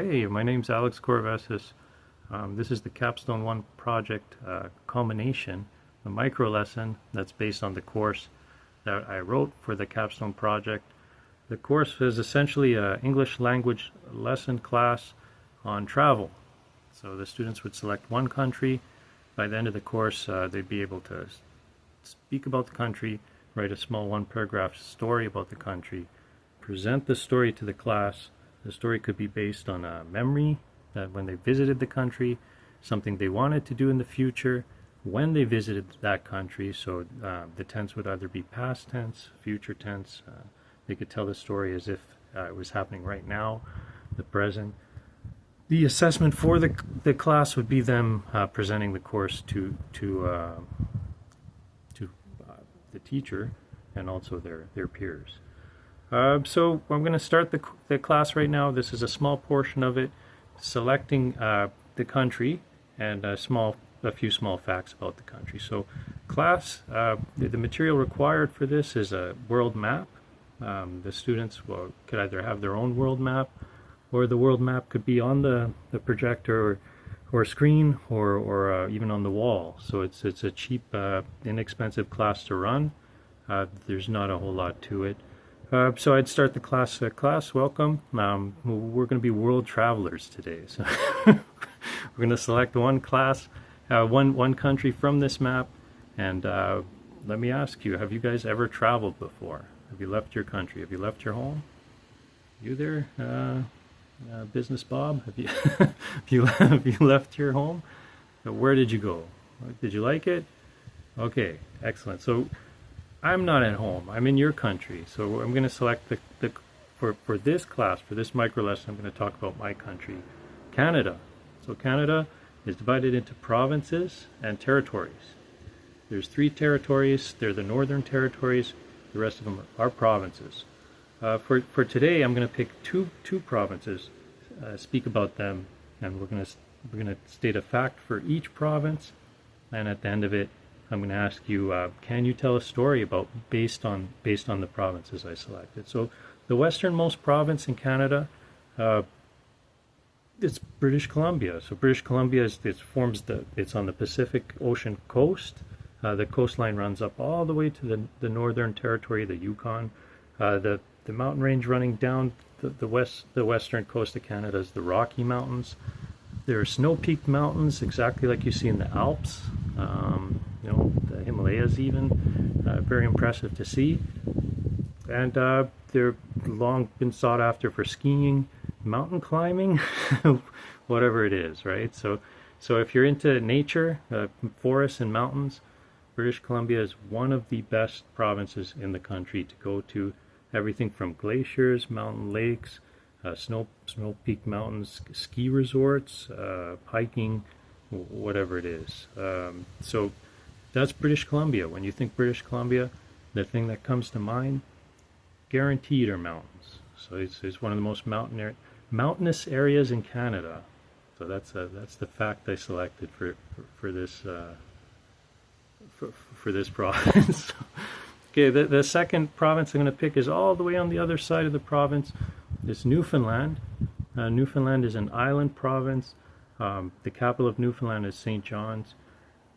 Hey, my name's Alex Corvesis. This is the Capstone 1 project culmination, a micro lesson that's based on the course that I wrote for the Capstone project. The course is essentially an English language lesson class on travel. So the students would select one country. By the end of the course, they'd be able to speak about the country, write a small one-paragraph story about the country, present the story to the class. The story could be based on a memory that when they visited the country, something they wanted to do in the future when they visited that country. So the tense would either be past tense, future tense. They could tell the story as if it was happening right now, the present. The assessment for the class would be them presenting the course to the teacher and also their peers. So I'm going to start the class right now. This is a small portion of it, selecting the country and a few small facts about the country. So class, the material required for this is a world map. The students could either have their own world map, or the world map could be on the projector or screen or even on the wall. So it's a cheap, inexpensive class to run. There's not a whole lot to it. So I'd start the class. Class, welcome. We're going to be world travelers today. So we're going to select one class, one country from this map. And let me ask you, have you guys ever traveled before? Have you left your country? Have you left your home? You there, Business Bob? Have you left your home? Where did you go? Did you like it? Okay, excellent. So I'm not at home. I'm in your country. So I'm going to select for this class, for this micro lesson, I'm going to talk about my country, Canada. So Canada is divided into provinces and territories. There's 3 territories. They're the northern territories. The rest of them are provinces. For today, I'm going to pick two provinces, speak about them, and we're going to state a fact for each province. And at the end of it, I'm going to ask you, can you tell a story based on the provinces I selected? So the westernmost province in Canada, it's British Columbia. So British Columbia it's on the Pacific Ocean coast. The coastline runs up all the way to the northern territory, the Yukon. The mountain range running down the western coast of Canada is the Rocky Mountains. There are snow-peaked mountains, exactly like you see in the Alps. The Himalayas even, very impressive to see. And they're long been sought after for skiing, mountain climbing, whatever it is, right? So if you're into nature, forests and mountains, British Columbia is one of the best provinces in the country to go to. Everything from glaciers, mountain lakes, snow-peaked mountains, ski resorts, hiking, whatever it is. So that's British Columbia. When you think British Columbia, the thing that comes to mind, guaranteed, are mountains. So it's one of the most mountainous areas in Canada. So that's the fact I selected for this for this province. Okay, the second province I'm going to pick is all the way on the other side of the province. It's Newfoundland. Newfoundland is an island province. The capital of Newfoundland is St. John's.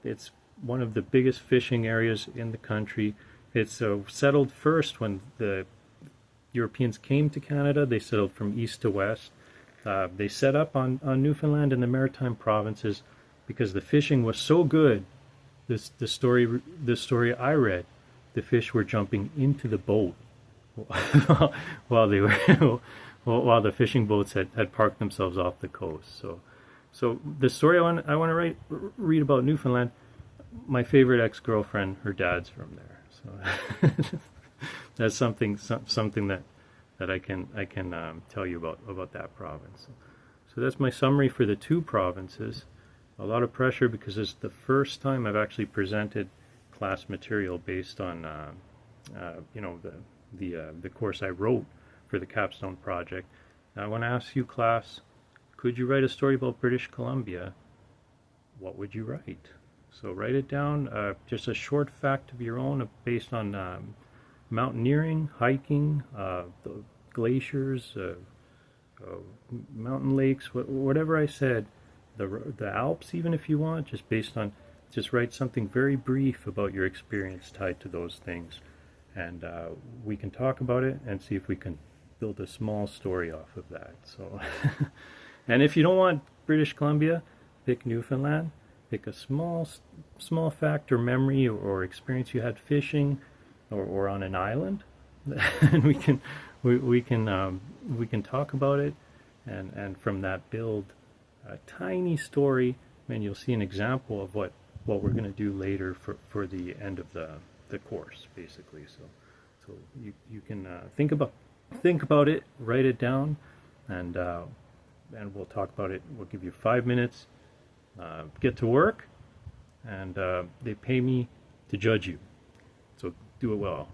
It's one of the biggest fishing areas in the country. It's settled first when the Europeans came to Canada. They settled from east to west. They set up on Newfoundland and the Maritime provinces because the fishing was so good. The story I read, the fish were jumping into the boat while the fishing boats had parked themselves off the coast. So the story I want to read about Newfoundland, my favorite ex-girlfriend, her dad's from there. So that's something that I can tell you about that province. So that's my summary for the 2 provinces. A lot of pressure because it's the first time I've actually presented class material based on the course I wrote for the Capstone project. Now I want to ask you, class, could you write a story about British Columbia? What would you write? So write it down, just a short fact of your own based on mountaineering, hiking, the glaciers, mountain lakes, whatever I said, the Alps, even if you want, just based on, just write something very brief about your experience tied to those things, and we can talk about it and see if we can build a small story off of that. So, and if you don't want British Columbia, pick Newfoundland. Pick a small fact or memory or experience you had fishing, or on an island, and we can talk about it, and from that build a tiny story, and you'll see an example of what we're going to do later for the end of the course, basically. So you can think about it, write it down, and we'll talk about it. We'll give you 5 minutes. Get to work, and they pay me to judge you, so do it well.